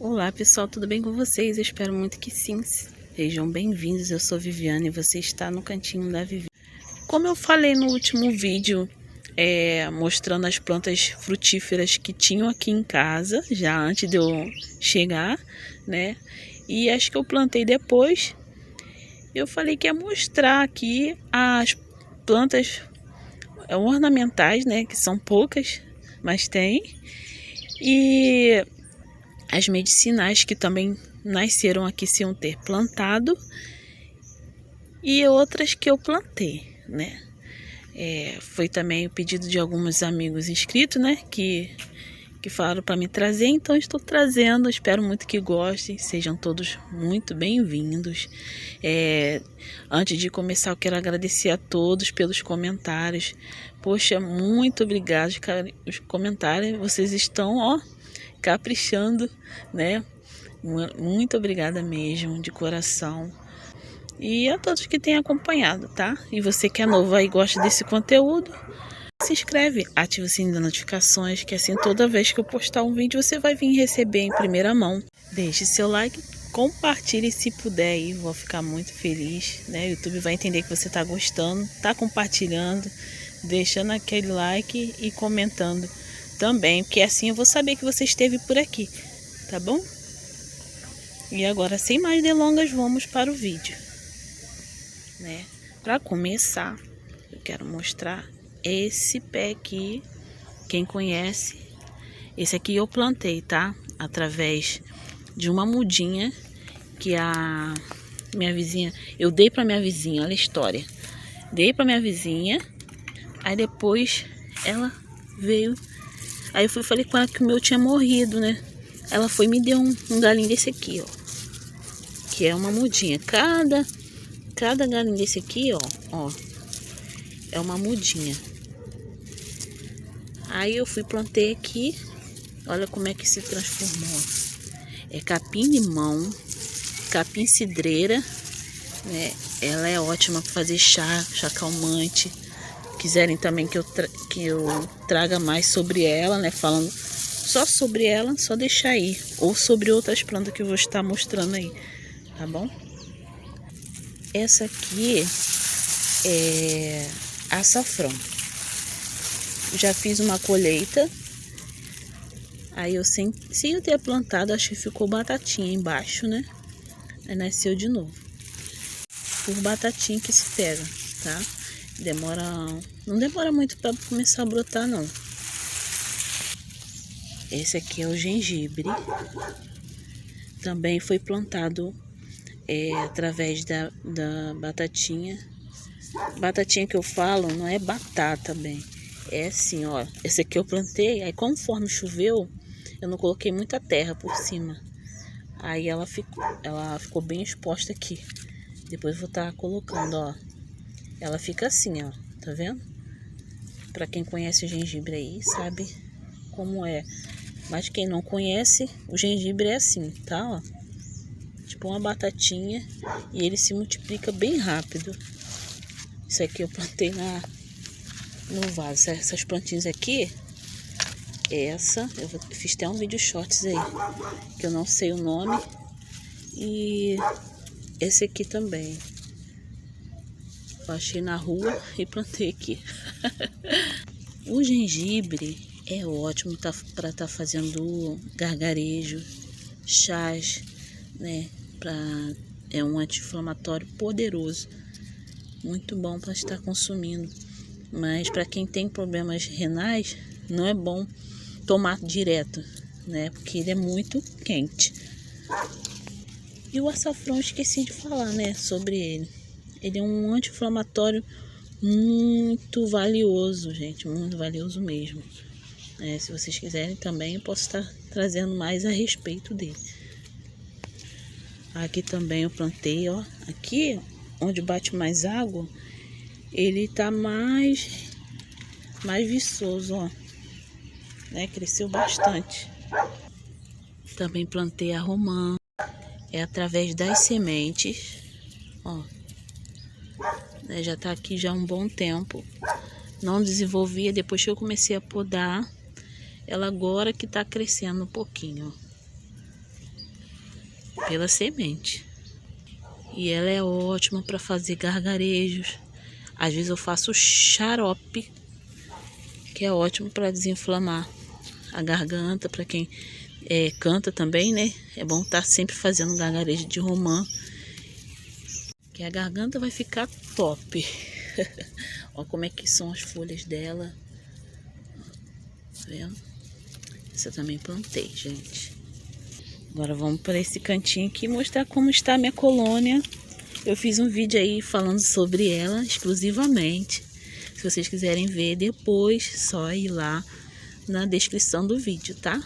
Olá pessoal, tudo bem com vocês? Eu espero muito que sim. Sejam bem-vindos, eu sou Viviane e você está no Cantinho da Vivi. Como eu falei no último vídeo, mostrando as plantas frutíferas que tinham aqui em casa, já antes de eu chegar, né? E as que eu plantei depois, eu falei que ia mostrar aqui as plantas ornamentais, né? Que são poucas, mas tem. E as medicinais que também nasceram aqui sem eu ter plantado. E outras que eu plantei, né? Foi também o pedido de alguns amigos inscritos, né? Que falaram para me trazer, então estou trazendo. Espero muito que gostem, sejam todos muito bem-vindos. Antes de começar, eu quero agradecer a todos pelos comentários. Poxa, muito obrigado. Os comentários, vocês estão, ó, caprichando, né? Muito obrigada mesmo, de coração. E a todos que têm acompanhado, tá? E você que é novo aí e gosta desse conteúdo, se inscreve, ativa o sininho das notificações, que assim toda vez que eu postar um vídeo você vai vir receber em primeira mão. Deixe seu like, compartilhe se puder aí, vou ficar muito feliz, né? O YouTube vai entender que você tá gostando, tá compartilhando, deixando aquele like e comentando também, porque assim eu vou saber que você esteve por aqui, tá bom? E agora, sem mais delongas, vamos para o vídeo, né? Para começar, eu quero mostrar esse pé aqui. Quem conhece, esse aqui eu plantei, tá? Através de uma mudinha que a minha vizinha, eu dei para minha vizinha, olha a história. Dei para minha vizinha, aí depois ela veio, aí eu falei com ela que o meu tinha morrido, né? Ela foi e me deu um galinho desse aqui, ó. Que é uma mudinha. Cada galinho desse aqui, ó, é uma mudinha. Aí eu fui plantei aqui, olha como é que se transformou. É capim-limão, capim-cidreira, né? Ela é ótima para fazer chá calmante. Quiserem também que eu traga mais sobre ela, né? Falando só sobre ela, só deixar aí. Ou sobre outras plantas que eu vou estar mostrando aí, tá bom? Essa aqui é açafrão. Já fiz uma colheita. Aí eu sem eu ter plantado, acho que ficou batatinha embaixo, né? Aí nasceu de novo. Por batatinha que se pega, tá? Não demora muito para começar a brotar, não. Esse aqui é o gengibre. Também foi plantado através da batatinha. Batatinha que eu falo não é batata bem. É assim, ó. Esse aqui eu plantei, aí conforme choveu, eu não coloquei muita terra por cima. Aí ela ficou bem exposta aqui. Depois vou estar colocando, ó. Ela fica assim, ó. Tá vendo? Pra quem conhece o gengibre aí, sabe como é. Mas quem não conhece, o gengibre é assim, tá? Ó. Tipo uma batatinha. E ele se multiplica bem rápido. Isso aqui eu plantei no vaso. Essas plantinhas aqui, eu fiz até um vídeo shorts aí, que eu não sei o nome. E esse aqui também. Eu achei na rua e plantei aqui. O gengibre é ótimo para estar fazendo gargarejo, chás, né? É um anti-inflamatório poderoso. Muito bom para estar consumindo. Mas para quem tem problemas renais, não é bom tomar direto, né? Porque ele é muito quente. E o açafrão, esqueci de falar, né? Sobre ele. Ele é um anti-inflamatório muito valioso, gente. Muito valioso mesmo. Se vocês quiserem também, eu posso estar trazendo mais a respeito dele. Aqui também eu plantei, ó. Aqui, onde bate mais água, ele tá mais viçoso, ó. Né? Cresceu bastante. Também plantei a romã. É através das sementes, ó. Já tá aqui já há um bom tempo. Não desenvolvia, depois que eu comecei a podar, ela agora que tá crescendo um pouquinho, ó. pela semente. E ela é ótima para fazer gargarejos. Às vezes eu faço xarope, que é ótimo para desinflamar a garganta, para quem canta também, né? É bom estar sempre fazendo gargarejo de romã, que a garganta vai ficar top. Olha como é que são as folhas dela. Tá vendo? Essa eu também plantei, gente. Agora vamos para esse cantinho aqui mostrar como está a minha colônia. Eu fiz um vídeo aí falando sobre ela exclusivamente. Se vocês quiserem ver depois, só ir lá na descrição do vídeo, tá?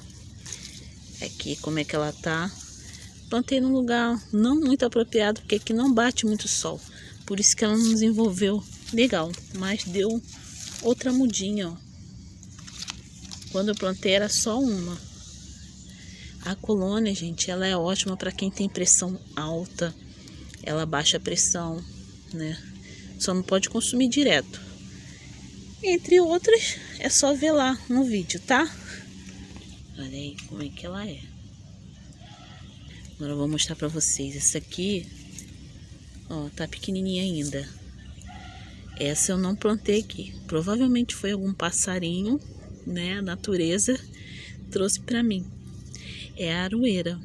Aqui como é que ela tá. Plantei num lugar não muito apropriado, porque aqui não bate muito sol. Por isso que ela não desenvolveu legal, mas deu outra mudinha, ó. Quando eu plantei era só uma. A colônia, gente, ela é ótima para quem tem pressão alta. Ela baixa a pressão, né? Só não pode consumir direto. Entre outras, é só ver lá no vídeo, tá? Olha aí como é que ela é. Agora eu vou mostrar pra vocês. Essa aqui, ó, tá pequenininha ainda. Essa eu não plantei aqui. Provavelmente foi algum passarinho, né? A natureza trouxe pra mim. É a aroeira.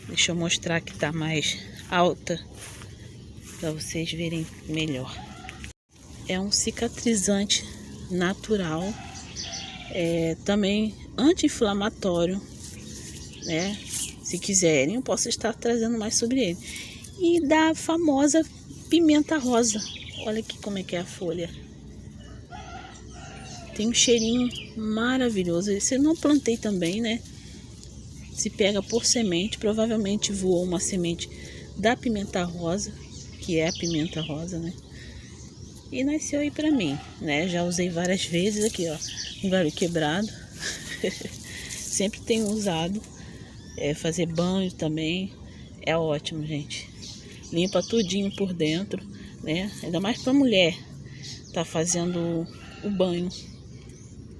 Deixa eu mostrar que tá mais alta para vocês verem melhor. É um cicatrizante natural, também anti-inflamatório, né? Se quiserem, eu posso estar trazendo mais sobre ele. E da famosa pimenta rosa. Olha aqui como é que é a folha. Tem um cheirinho maravilhoso. Esse eu não plantei também, né? Se pega por semente, provavelmente voou uma semente da pimenta rosa, que é a pimenta rosa, né? E nasceu aí pra mim, né? Já usei várias vezes aqui, ó, um galho quebrado. Sempre tenho usado. Fazer banho também é ótimo, gente. Limpa tudinho por dentro, né? Ainda mais pra mulher tá fazendo o banho,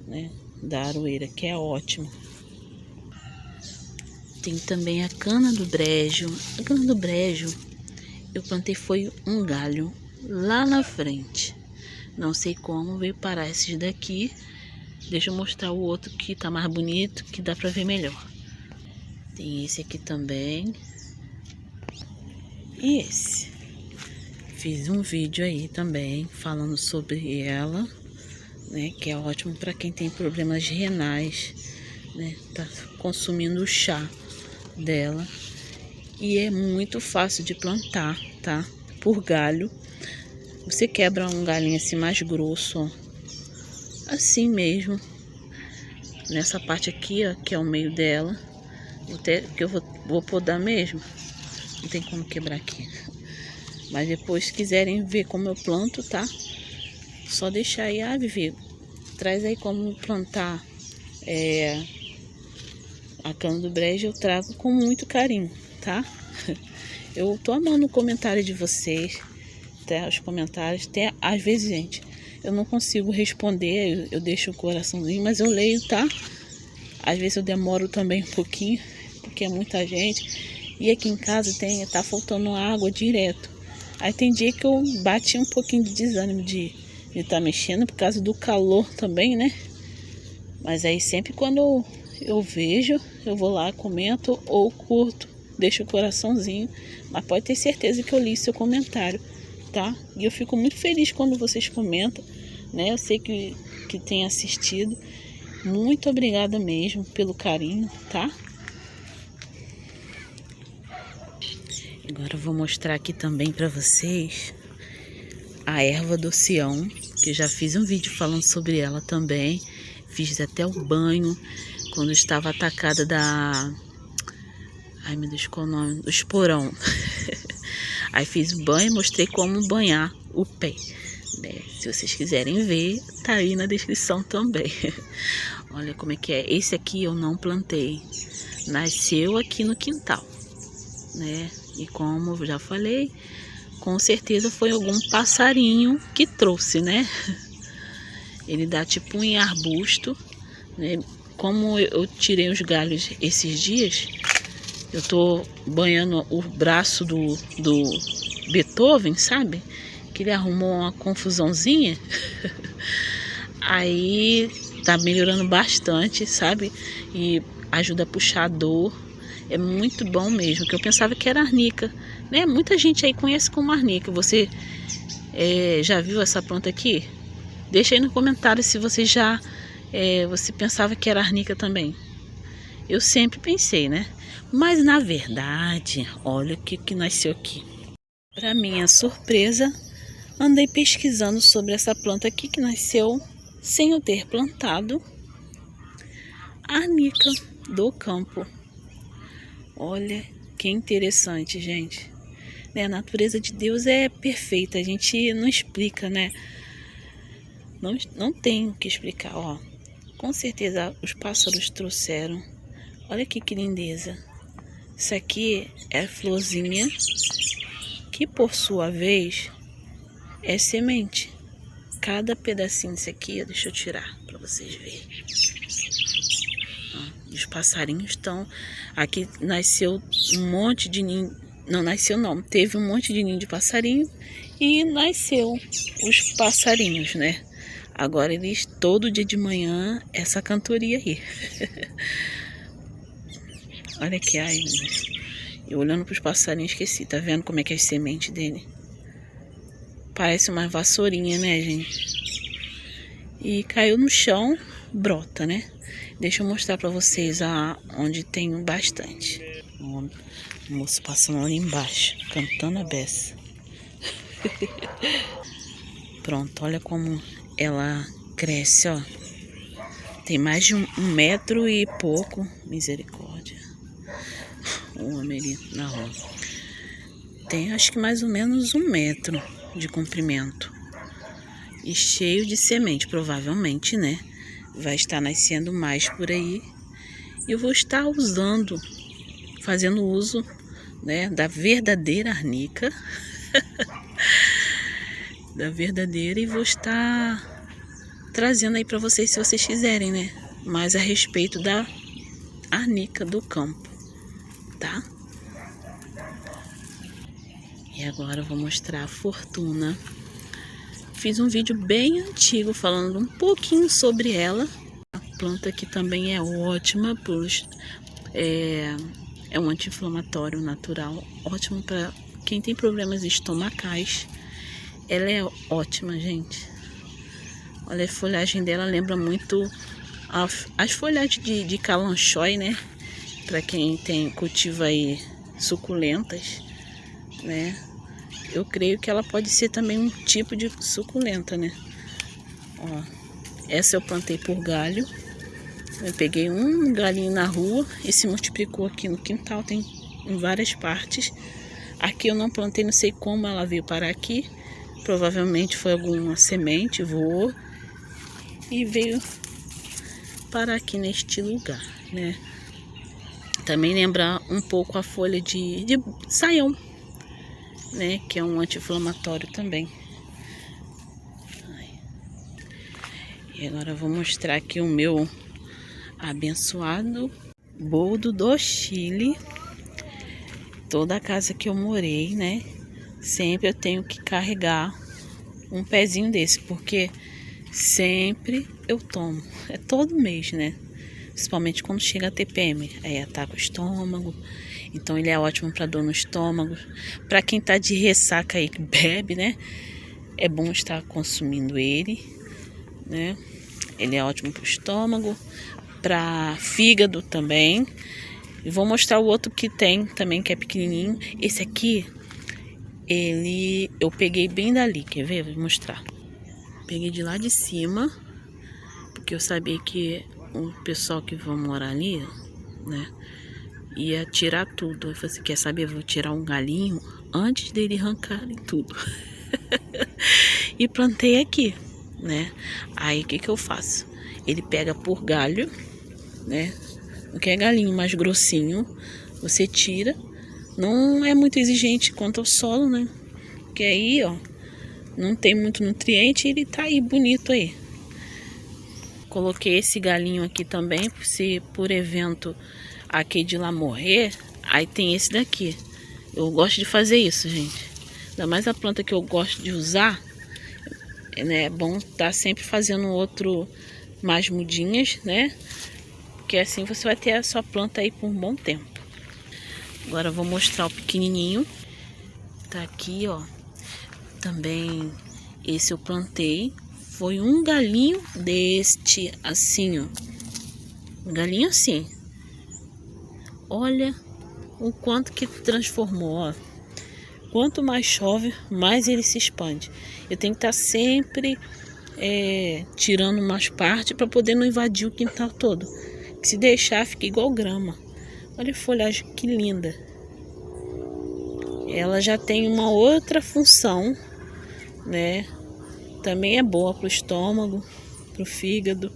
né? Da aroeira, que é ótimo. Tem também a cana do brejo. A cana do brejo eu plantei foi um galho lá na frente. Não sei como veio parar esses daqui. Deixa eu mostrar o outro que tá mais bonito, que dá pra ver melhor. Tem esse aqui também. E esse. Fiz um vídeo aí também falando sobre ela, né? Que é ótimo para quem tem problemas renais, né? Tá consumindo o chá dela. E é muito fácil de plantar, tá? Por galho. Você quebra um galhinho assim mais grosso, ó. Assim mesmo. Nessa parte aqui, ó, que é o meio dela. Que eu vou podar mesmo. Não tem como quebrar aqui. Mas depois, se quiserem ver como eu planto, tá? Só deixar aí, Vivi. Traz aí como plantar a cana do brejo, eu trago com muito carinho, tá? Eu tô amando o comentário de vocês, até os comentários. Até, às vezes, gente, eu não consigo responder, eu deixo o coraçãozinho, mas eu leio, tá? Às vezes eu demoro também um pouquinho, porque é muita gente. E aqui em casa tá faltando água direto. Aí tem dia que eu bati um pouquinho de desânimo de estar mexendo, por causa do calor também, né? Mas aí sempre quando eu vejo, eu vou lá, comento ou curto, deixo o coraçãozinho. Mas pode ter certeza que eu li seu comentário, tá? E eu fico muito feliz quando vocês comentam, né? Eu sei que tem assistido. Muito obrigada mesmo pelo carinho, tá? Agora eu vou mostrar aqui também para vocês a erva do Sião, que eu já fiz um vídeo falando sobre ela também. Fiz até o banho quando estava atacada da... Ai, meu Deus, qual é o nome? Do esporão. Aí fiz o banho e mostrei como banhar o pé, né? Se vocês quiserem ver, tá aí na descrição também. Olha como é que é. Esse aqui eu não plantei. Nasceu aqui no quintal, né? E como eu já falei, com certeza foi algum passarinho que trouxe, né? Ele dá tipo um arbusto, né? Como eu tirei os galhos esses dias, Eu tô banhando o braço do Beethoven, sabe? Que ele arrumou uma confusãozinha. Aí tá melhorando bastante, sabe? E ajuda a puxar a dor. É muito bom mesmo, que eu pensava que era arnica, né? Muita gente aí conhece como arnica. Você já viu essa planta aqui? Deixa aí no comentário se você você pensava que era arnica também. Eu sempre pensei, né? Mas na verdade, olha o que nasceu aqui. Para minha surpresa, andei pesquisando sobre essa planta aqui que nasceu sem eu ter plantado. Arnica do campo. Olha que interessante, gente. A natureza de Deus é perfeita. A gente não explica, né? Não tem o que explicar, ó. Com certeza os pássaros trouxeram. Olha que lindeza. Isso aqui é florzinha, que por sua vez é semente. Cada pedacinho disso aqui, deixa eu tirar para vocês verem. Ó, os passarinhos estão... Aqui nasceu um monte de ninho. Não nasceu não, teve um monte de ninho de passarinho e nasceu os passarinhos, né? Agora eles, todo dia de manhã, essa cantoria aí. Olha aqui, ai, eu olhando para os passarinhos esqueci, tá vendo como é que é as sementes dele? Parece uma vassourinha, né, gente? E caiu no chão, brota, né? Deixa eu mostrar para vocês onde tem bastante. O moço passando ali embaixo, cantando a beça. Pronto, olha como ela cresce, ó. Tem mais de um metro e pouco. Misericórdia. O homem ali na rua. Tem acho que mais ou menos 1 metro de comprimento. E cheio de semente, provavelmente, né? Vai estar nascendo mais por aí. E eu vou estar usando, fazendo uso, né, da verdadeira arnica. Da verdadeira, e vou estar trazendo aí para vocês, se vocês quiserem, né? Mais a respeito da arnica do campo, tá? E agora eu vou mostrar a Fortuna. Fiz um vídeo bem antigo falando um pouquinho sobre ela. A planta aqui também é ótima, é um anti-inflamatório natural, ótimo para quem tem problemas estomacais. Ela é ótima, gente. Olha, a folhagem dela lembra muito as folhagens de calanchói, né? Para quem cultiva aí suculentas, né? Eu creio que ela pode ser também um tipo de suculenta, né? Ó, essa eu plantei por galho. Eu peguei um galinho na rua e se multiplicou aqui no quintal, tem em várias partes. Aqui eu não plantei, não sei como ela veio parar aqui. Provavelmente foi alguma semente, voou e veio parar aqui neste lugar, né? Também lembra um pouco a folha de saião, né? Que é um anti-inflamatório também. E agora eu vou mostrar aqui o meu abençoado boldo do Chile. Toda a casa que eu morei, né? Sempre eu tenho que carregar um pezinho desse, porque sempre eu tomo. É todo mês, né? Principalmente quando chega a TPM. Aí ataca o estômago. Então ele é ótimo para dor no estômago. Para quem tá de ressaca aí que bebe, né? É bom estar consumindo ele, né? Ele é ótimo para o estômago, para fígado também. E vou mostrar o outro que tem também, que é pequenininho. Esse aqui, eu peguei bem dali, quer ver? Vou mostrar. Peguei de lá de cima, porque eu sabia que o pessoal que vai morar ali, né, ia tirar tudo. Eu falei assim, quer saber, eu vou tirar um galinho antes dele arrancarem tudo. E plantei aqui, né? Aí o que eu faço? Ele pega por galho, né? O que é galinho mais grossinho, você tira. Não é muito exigente quanto ao solo, né? Porque aí, ó, não tem muito nutriente e ele tá aí bonito aí. Coloquei esse galinho aqui também, se por evento aqui de lá morrer, Aí tem esse daqui. Eu gosto de fazer isso, gente. Ainda mais a planta que eu gosto de usar, né? É bom estar sempre fazendo outro mais mudinhas, né? Porque assim você vai ter a sua planta aí por um bom tempo. Agora eu vou mostrar o pequenininho. Tá aqui, ó. Também esse eu plantei. Foi um galinho deste, assim, ó. Um galinho assim. Olha o quanto que transformou, ó. Quanto mais chove, mais ele se expande. Eu tenho que estar sempre tirando umas partes para poder não invadir o quintal todo. Se deixar, fica igual grama. Olha a folhagem que linda. Ela já tem uma outra função, né? Também é boa para o estômago, para o fígado.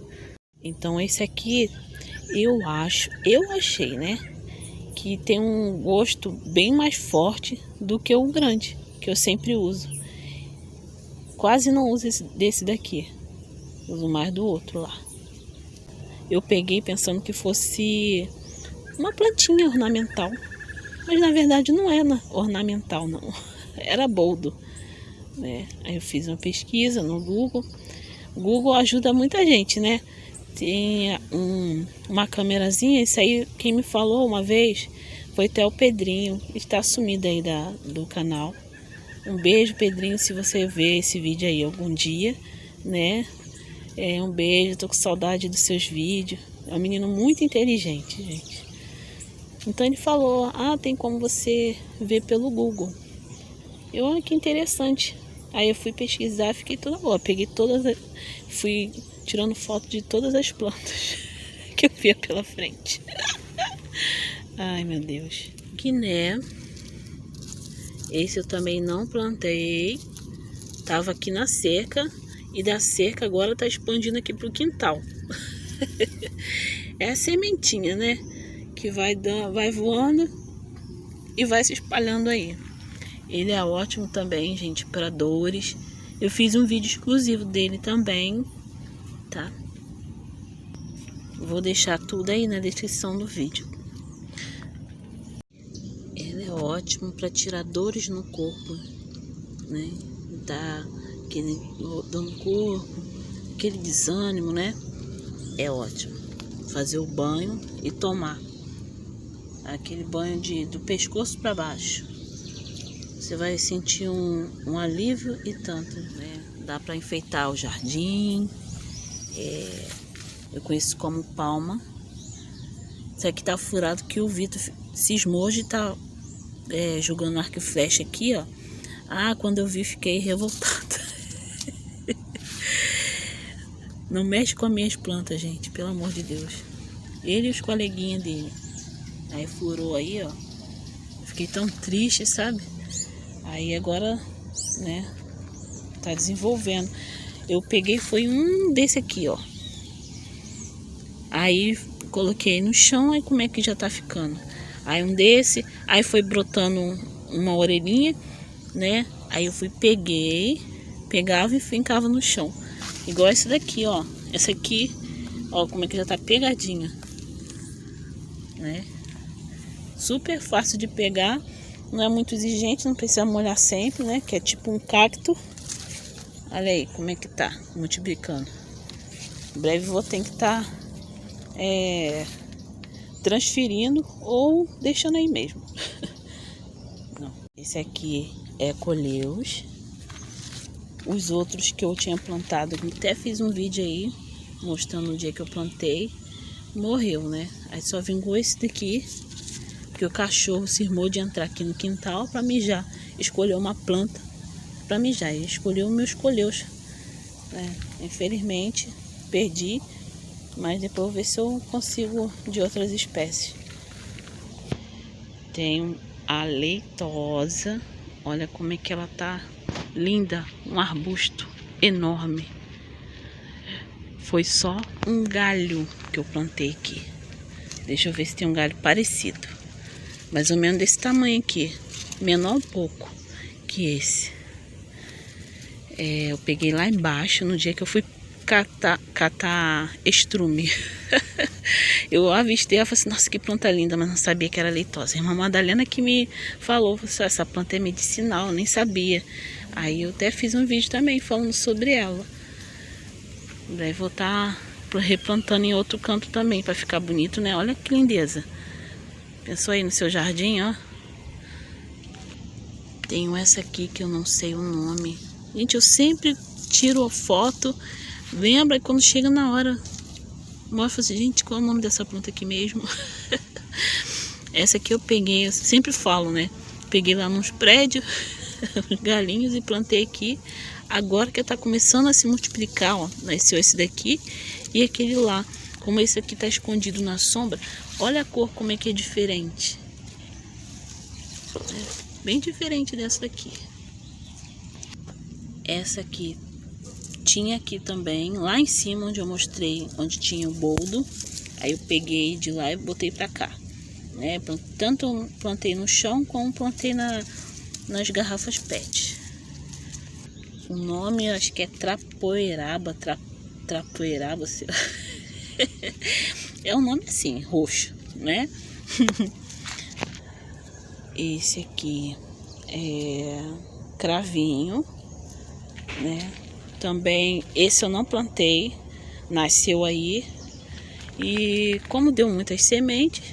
Então esse aqui, eu achei, né? Que tem um gosto bem mais forte do que o grande, que eu sempre uso. Quase não uso desse daqui. Uso mais do outro lá. Eu peguei pensando que fosse uma plantinha ornamental. Mas na verdade não era ornamental, não. Era boldo, né? Aí eu fiz uma pesquisa no Google. O Google ajuda muita gente, né? Tem uma câmerazinha. Isso aí quem me falou uma vez foi até o Pedrinho. Está sumido aí do canal. Um beijo, Pedrinho, se você ver esse vídeo aí algum dia, né? Um beijo, tô com saudade dos seus vídeos. É um menino muito inteligente, gente. Então ele falou, tem como você ver pelo Google. Olha que interessante. Aí eu fui pesquisar, fiquei toda boa. Peguei fui tirando foto de todas as plantas que eu via pela frente. Ai, meu Deus. Guiné. Esse eu também não plantei. Tava aqui na cerca. E da cerca agora tá expandindo aqui pro quintal. É a sementinha, né? Que vai voando e vai se espalhando aí. Ele é ótimo também, gente, para dores. Eu fiz um vídeo exclusivo dele também, tá? Vou deixar tudo aí na descrição do vídeo. Ele é ótimo para tirar dores no corpo, né? Dá aquele dor no corpo, aquele desânimo, né? É ótimo. Fazer o banho e tomar. Aquele banho do pescoço para baixo. Você vai sentir um alívio e tanto, né? Dá para enfeitar o jardim. Eu conheço como palma. Isso aqui tá furado que o Vitor cismou de tá jogando arco e flecha aqui, ó. Quando eu vi, fiquei revoltada. Não mexe com as minhas plantas, gente, pelo amor de Deus. Ele e os coleguinhas dele. Aí furou aí, ó. Fiquei tão triste, sabe? Aí agora, né, tá desenvolvendo. Eu peguei, foi um desse aqui, ó. Aí coloquei no chão, aí como é que já tá ficando? Aí um desse, aí foi brotando uma orelhinha, né? Aí eu pegava e fincava no chão. Igual esse daqui, ó. Essa aqui, ó, como é que já tá pegadinha, né? Super fácil de pegar, não é muito exigente, não precisa molhar sempre, né? Que é tipo um cacto. Olha aí como é que tá multiplicando. Em breve vou ter que estar transferindo ou deixando aí mesmo. Não. Esse aqui é coleus. Os outros que eu tinha plantado, eu até fiz um vídeo aí mostrando o dia que eu plantei. Morreu, né? Aí só vingou esse daqui, porque o cachorro cismou de entrar aqui no quintal para mijar. Escolheu uma planta para mijar. Ele escolheu meus coleus. Infelizmente, perdi. Mas depois eu vou ver se eu consigo de outras espécies. Tenho a leitosa. Olha como é que ela tá linda. Um arbusto enorme. Foi só um galho que eu plantei aqui. Deixa eu ver se tem um galho parecido. Mais ou menos desse tamanho aqui. Menor um pouco que esse. Eu peguei lá embaixo no dia que eu fui catar estrume. Eu avistei, ela falei assim, nossa, que planta linda, mas não sabia que era leitosa. A irmã Madalena que me falou, essa planta é medicinal, eu nem sabia. Aí eu até fiz um vídeo também falando sobre ela. Daí vou estar replantando em outro canto também, para ficar bonito, né? Olha que lindeza. Pensou aí no seu jardim, ó. Tenho essa aqui que eu não sei o nome. Gente, eu sempre tiro a foto, lembra, e quando chega na hora, mostra assim, gente, qual é o nome dessa planta aqui mesmo? Essa aqui eu peguei, eu sempre falo, né? Peguei lá nos prédios, os galinhos, e plantei aqui. Agora que tá começando a se multiplicar, ó, nasceu esse daqui e aquele lá. Como esse aqui tá escondido na sombra, olha a cor como é que é diferente. Bem diferente dessa daqui. Essa aqui tinha aqui também, lá em cima onde eu mostrei, onde tinha o boldo. Aí eu peguei de lá e botei pra cá, né? Tanto plantei no chão como plantei nas garrafas PET. O nome acho que é trapoeraba, trapoeraba, sei lá. É um nome assim, roxo, né? Esse aqui é cravinho, né? Também esse eu não plantei, nasceu aí. E como deu muitas sementes,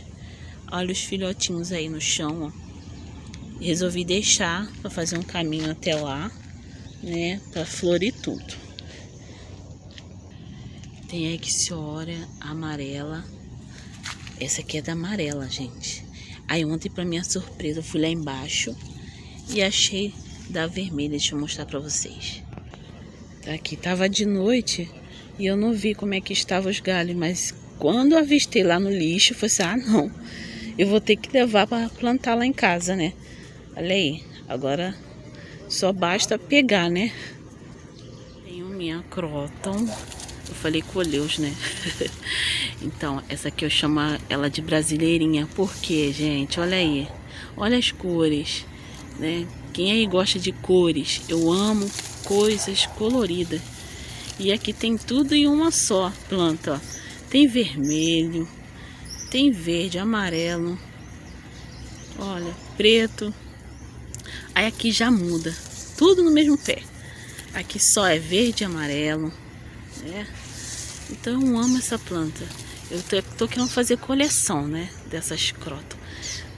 olha os filhotinhos aí no chão, ó. Resolvi deixar para fazer um caminho até lá, né? Para florir tudo. Tem a Ixiora amarela. Essa aqui é da amarela, gente. Aí ontem, para minha surpresa, eu fui lá embaixo e achei da vermelha. Deixa eu mostrar para vocês. Tá aqui, tava de noite e eu não vi como é que estavam os galhos, mas quando eu avistei lá no lixo, eu falei assim, ah não, eu vou ter que levar para plantar lá em casa, né? Olha aí, agora só basta pegar, né? Tenho minha Croton. Eu falei colheus, né? Então, essa aqui eu chamo ela de brasileirinha. Por quê, gente? Olha aí. Olha as cores, né? Quem aí gosta de cores? Eu amo coisas coloridas. E aqui tem tudo em uma só planta, ó. Tem vermelho, tem verde, amarelo. Olha, preto. Aí aqui já muda. Tudo no mesmo pé. Aqui só é verde e amarelo, né? Então eu amo essa planta. Eu tô querendo fazer coleção, né, dessas croton.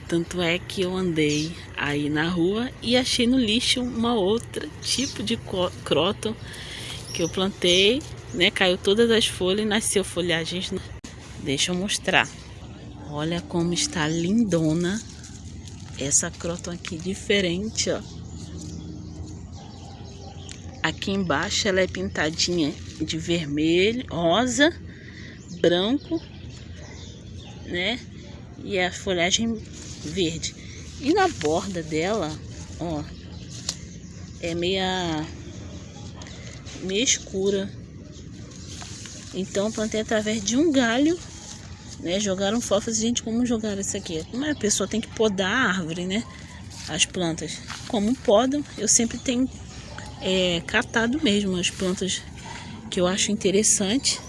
Tanto é que eu andei aí na rua e achei no lixo uma outra tipo de croton que eu plantei, né? Caiu todas as folhas e nasceu folhagens. Deixa eu mostrar. Olha como está lindona essa croton aqui, diferente, ó. Aqui embaixo ela é pintadinha de vermelho, rosa, branco, né? E a folhagem verde. E na borda dela, ó, é meia escura. Então plantei através de um galho, né? Jogaram fora. Gente, como jogaram isso aqui? Como a pessoa tem que podar a árvore, né? As plantas. Como podam, eu sempre tenho catado mesmo as plantas que eu acho interessante.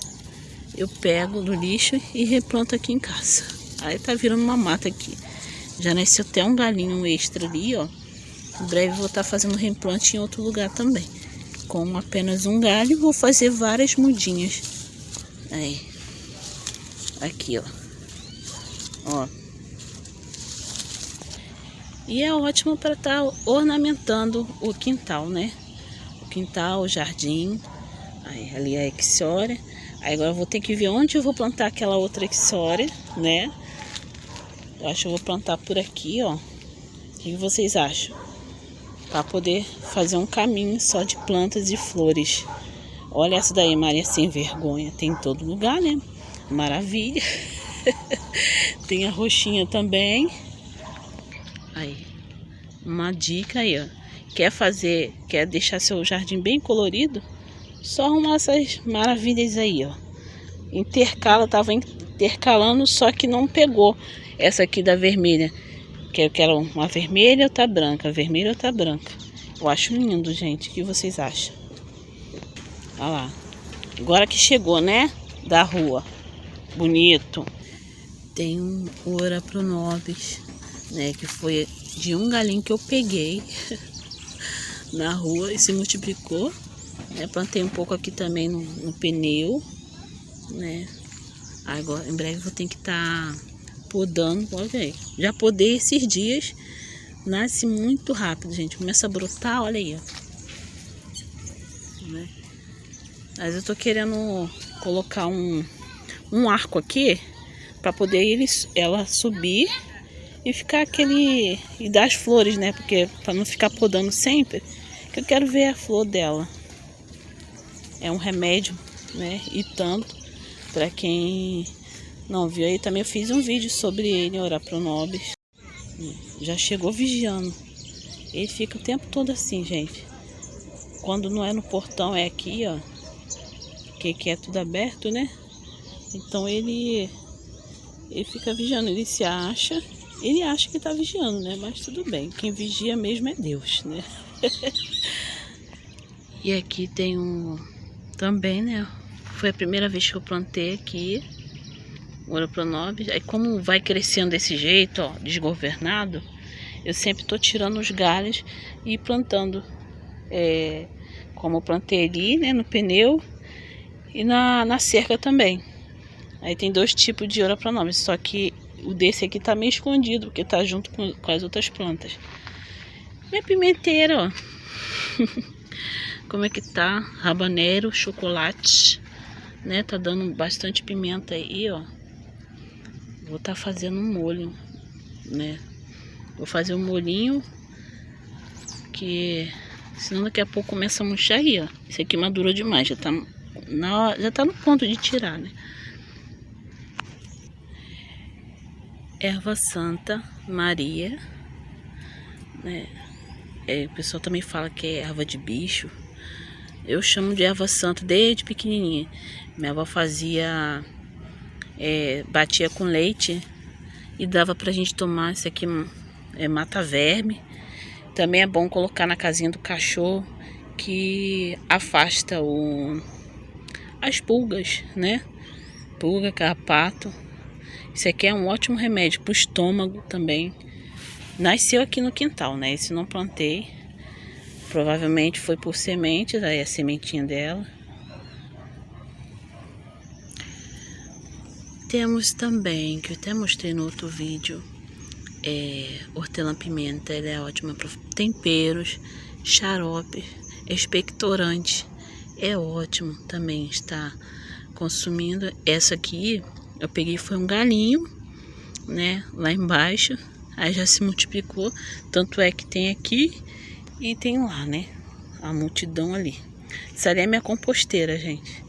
Eu pego do lixo e replanto aqui em casa. Aí tá virando uma mata aqui. Já nasceu até um galinho extra ali, ó. Em breve vou estar fazendo reimplante em outro lugar também. Com apenas um galho, vou fazer várias mudinhas. Aí. Aqui, ó. Ó. E é ótimo para estar ornamentando o quintal, né? O quintal, o jardim. Aí, ali é a Ixiora. Aí agora eu vou ter que ver onde eu vou plantar aquela outra Ixiora, né? Eu acho que eu vou plantar por aqui, ó. O que vocês acham? Para poder fazer um caminho só de plantas e flores. Olha essa daí, Maria Sem Vergonha. Tem em todo lugar, né? Maravilha. Tem a roxinha também. Aí. Uma dica aí, ó. Quer deixar seu jardim bem colorido? Só arrumar essas maravilhas aí, ó. Tava intercalando, só que não pegou essa aqui da vermelha. Que eu quero uma vermelha ou tá branca, vermelha ou tá branca. Eu acho lindo, gente. O que vocês acham? Olha lá. Agora que chegou, né? Da rua. Bonito. Tem um Orapronobis, né? Que foi de um galinho que eu peguei na rua e se multiplicou. Né? Plantei um pouco aqui também no pneu, né? Agora, em breve vou ter que estar podando. Olha aí. Já podei esses dias. Nasce muito rápido, gente. Começa a brotar, olha aí, ó. Né? Mas eu tô querendo colocar um arco aqui para poder ela subir e ficar aquele e dar as flores, né? Porque para não ficar podando sempre, que eu quero ver a flor dela. É um remédio, né? E tanto para quem não viu aí, também eu fiz um vídeo sobre ele, Orapronobis. Já chegou vigiando. Ele fica o tempo todo assim, gente. Quando não é no portão, é aqui, ó. Que é tudo aberto, né? Então ele fica vigiando. Ele acha que tá vigiando, né? Mas tudo bem. Quem vigia mesmo é Deus, né? E aqui tem também, né? Foi a primeira vez que eu plantei aqui o Orapronobis. Aí como vai crescendo desse jeito, ó, desgovernado, eu sempre tô tirando os galhos e plantando. Como eu plantei ali, né, no pneu e na cerca também. Aí tem dois tipos de Orapronobis, só que o desse aqui tá meio escondido, porque tá junto com as outras plantas. Minha pimenteira, ó. Como é que tá? Habanero, chocolate, né? Tá dando bastante pimenta aí, ó. Vou tá fazendo um molho, né? Vou fazer um molhinho que senão daqui a pouco começa a murchar aí, ó. Esse aqui madurou demais, já tá no ponto de tirar, né? Erva Santa Maria, né? O pessoal também fala que é erva de bicho. Eu chamo de erva santa desde pequenininha. Minha avó fazia, batia com leite e dava pra gente tomar. Isso aqui mata verme. Também é bom colocar na casinha do cachorro, que afasta as pulgas, né? Pulga, carrapato. Isso aqui é um ótimo remédio para o estômago também. Nasceu aqui no quintal, né? Esse não plantei. Provavelmente foi por semente, daí a sementinha dela. Temos também, que eu até mostrei no outro vídeo, hortelã-pimenta. Ela é ótima para temperos, xarope, expectorante. É ótimo também estar consumindo. Essa aqui eu peguei, foi um galinho, né, lá embaixo, aí já se multiplicou, tanto é que tem aqui e tem lá, né, a multidão ali. Essa ali é minha composteira, gente.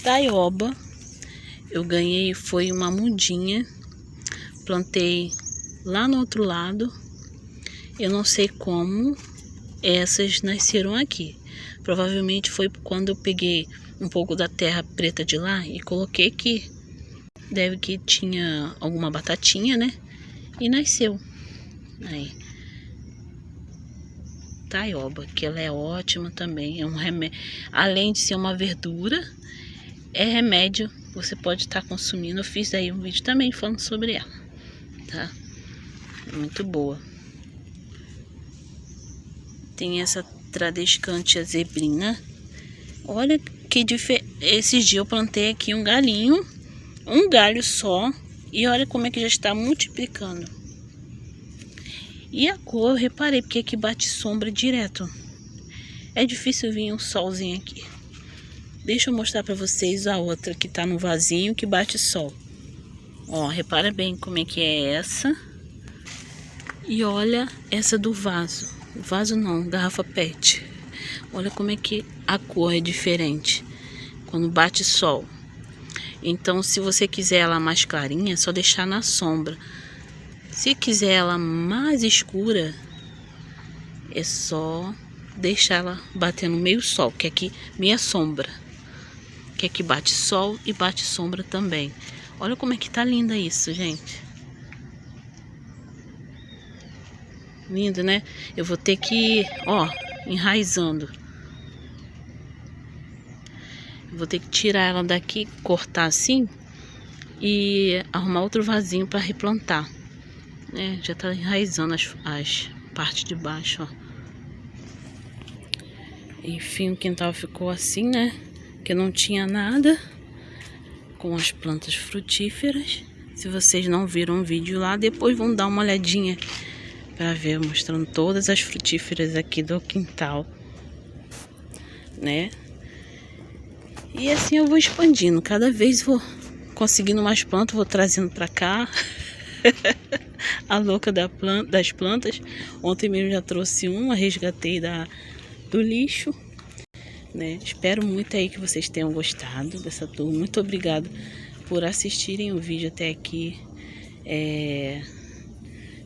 Taioba, eu ganhei, foi uma mudinha, plantei lá no outro lado, eu não sei como essas nasceram aqui. Provavelmente foi quando eu peguei um pouco da terra preta de lá e coloquei aqui. Deve que tinha alguma batatinha, né? E nasceu. Aí. Taioba, que ela é ótima também. É um remédio. Além de ser uma verdura, é remédio. Você pode estar consumindo. Eu fiz aí um vídeo também falando sobre ela. Tá? Muito boa. Tem essa Tradescantia zebrina. Olha que diferente. Esses dias eu plantei aqui um galinho. Um galho só. E olha como é que já está multiplicando. E a cor, eu reparei, porque aqui bate sombra direto. É difícil vir um solzinho aqui. Deixa eu mostrar pra vocês a outra que tá no vasinho que bate sol. Ó, repara bem como é que é essa. E olha essa do vaso. Vaso não, garrafa PET. Olha como é que a cor é diferente quando bate sol. Então, se você quiser ela mais clarinha, é só deixar na sombra. Se quiser ela mais escura, é só deixar ela bater no meio sol, que aqui meia sombra. Que aqui bate sol e bate sombra também. Olha como é que tá linda isso, gente. Lindo, né? Eu vou ter que ir, ó, enraizando. Vou ter que tirar ela daqui, cortar assim e arrumar outro vasinho para replantar, né? Já tá enraizando as partes de baixo, ó. Enfim, o quintal ficou assim, né? Que não tinha nada, com as plantas frutíferas. Se vocês não viram o vídeo lá, depois vão dar uma olhadinha para ver, mostrando todas as frutíferas aqui do quintal, né? E assim eu vou expandindo, cada vez vou conseguindo mais plantas, vou trazendo para cá. A louca das plantas. Ontem mesmo já trouxe uma, resgatei do lixo, né? Espero muito aí que vocês tenham gostado dessa tour. Muito obrigado por assistirem o vídeo até aqui.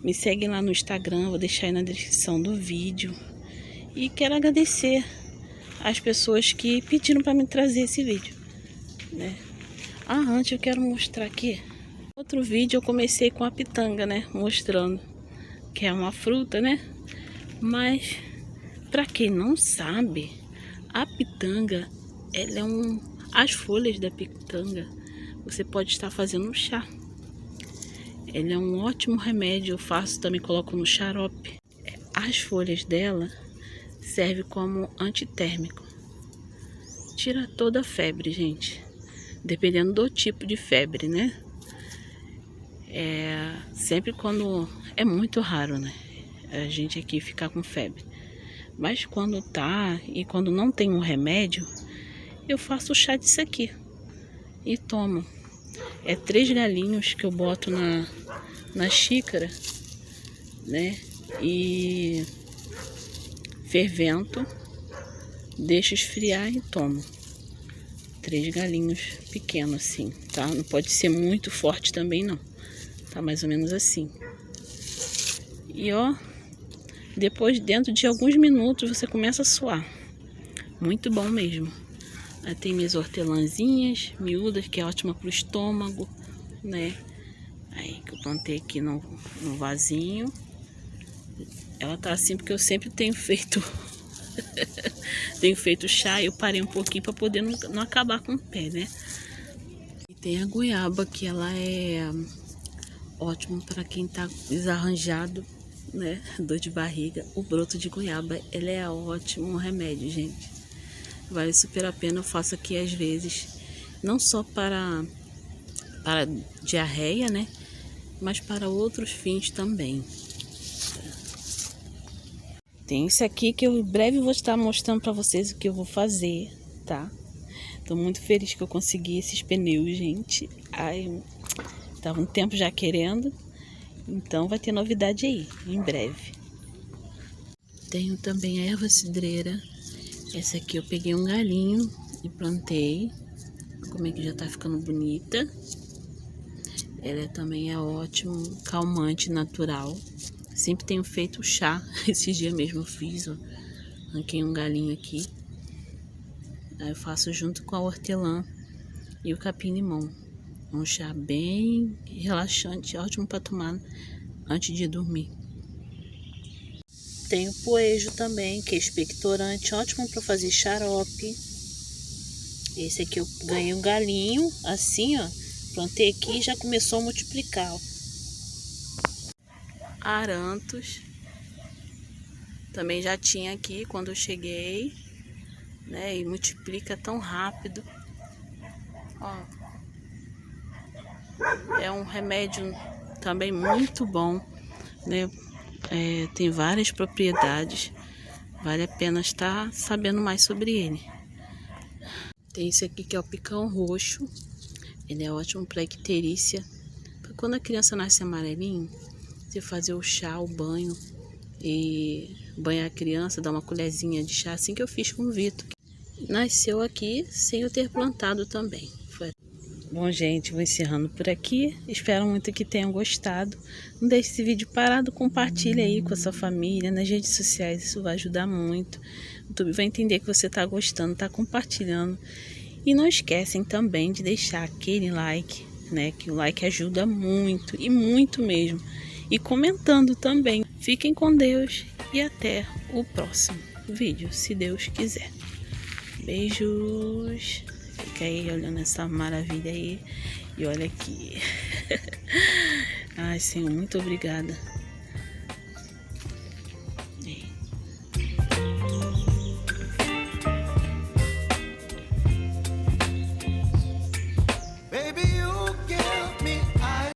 Me seguem lá no Instagram, vou deixar aí na descrição do vídeo. E quero agradecer as pessoas que pediram para me trazer esse vídeo, né? Antes eu quero mostrar aqui. Outro vídeo eu comecei com a pitanga, né? Mostrando que é uma fruta, né? Mas, para quem não sabe, a pitanga, ela é as folhas da pitanga, você pode estar fazendo um chá. Ele é um ótimo remédio, eu faço também, coloco no xarope. As folhas dela servem como antitérmico. Tira toda a febre, gente. Dependendo do tipo de febre, né? Sempre quando... É muito raro, né? A gente aqui ficar com febre. Mas quando tá e quando não tem um remédio, eu faço o chá disso aqui e tomo. 3 galinhos que eu boto na xícara, né? E fervento, deixo esfriar e tomo. 3 galinhos pequenos assim, tá? Não pode ser muito forte também não. Tá mais ou menos assim. E ó, depois dentro de alguns minutos você começa a suar. Muito bom mesmo. Aí tem minhas hortelãzinhas miúdas, que é ótima pro estômago, né? Aí que eu plantei aqui no vasinho. Ela tá assim porque eu sempre tenho feito tenho feito chá. Eu parei um pouquinho para poder não acabar com o pé, né? E tem a goiaba, que ela é ótimo para quem tá desarranjado, né? Dor de barriga. O broto de goiaba, ele é ótimo remédio, gente. Vale super a pena. Eu faço aqui às vezes, não só para diarreia, né? Mas para outros fins também. Tem esse aqui que eu em breve vou estar mostrando para vocês o que eu vou fazer, tá? Tô muito feliz que eu consegui esses pneus, gente. Ai, tava um tempo já querendo. Então vai ter novidade aí, em breve. Tenho também a erva cidreira. Essa aqui eu peguei um galinho e plantei. Como é que já tá ficando bonita. Ela também é ótimo, calmante, natural. Sempre tenho feito chá. Esse dia mesmo eu fiz, ó. Arranquei um galinho aqui. Aí eu faço junto com a hortelã e o capim-limão. Um chá bem relaxante, ótimo para tomar antes de dormir. Tem o poejo também, que é expectorante, ótimo para fazer xarope. Esse aqui eu ganhei um galinho, assim, ó. Plantei aqui e já começou a multiplicar, ó. Arantos. Também já tinha aqui quando eu cheguei, né? E multiplica tão rápido. Ó. É um remédio também muito bom, né? Tem várias propriedades. Vale a pena estar sabendo mais sobre ele. Tem esse aqui que é o picão roxo. Ele é ótimo para icterícia. Quando a criança nasce amarelinho, você fazer o chá, o banho e banhar a criança, dar uma colherzinha de chá, assim que eu fiz com o Vitor. Nasceu aqui sem eu ter plantado também. Bom, gente, vou encerrando por aqui. Espero muito que tenham gostado. Não deixe esse vídeo parado, compartilhe aí com a sua família, nas redes sociais, isso vai ajudar muito. O YouTube vai entender que você está gostando, está compartilhando. E não esquecem também de deixar aquele like, né? Que o like ajuda muito, e muito mesmo. E comentando também. Fiquem com Deus e até o próximo vídeo, se Deus quiser. Beijos! like aí, olhando essa maravilha aí. E olha aqui. Ai, Senhor, muito obrigada.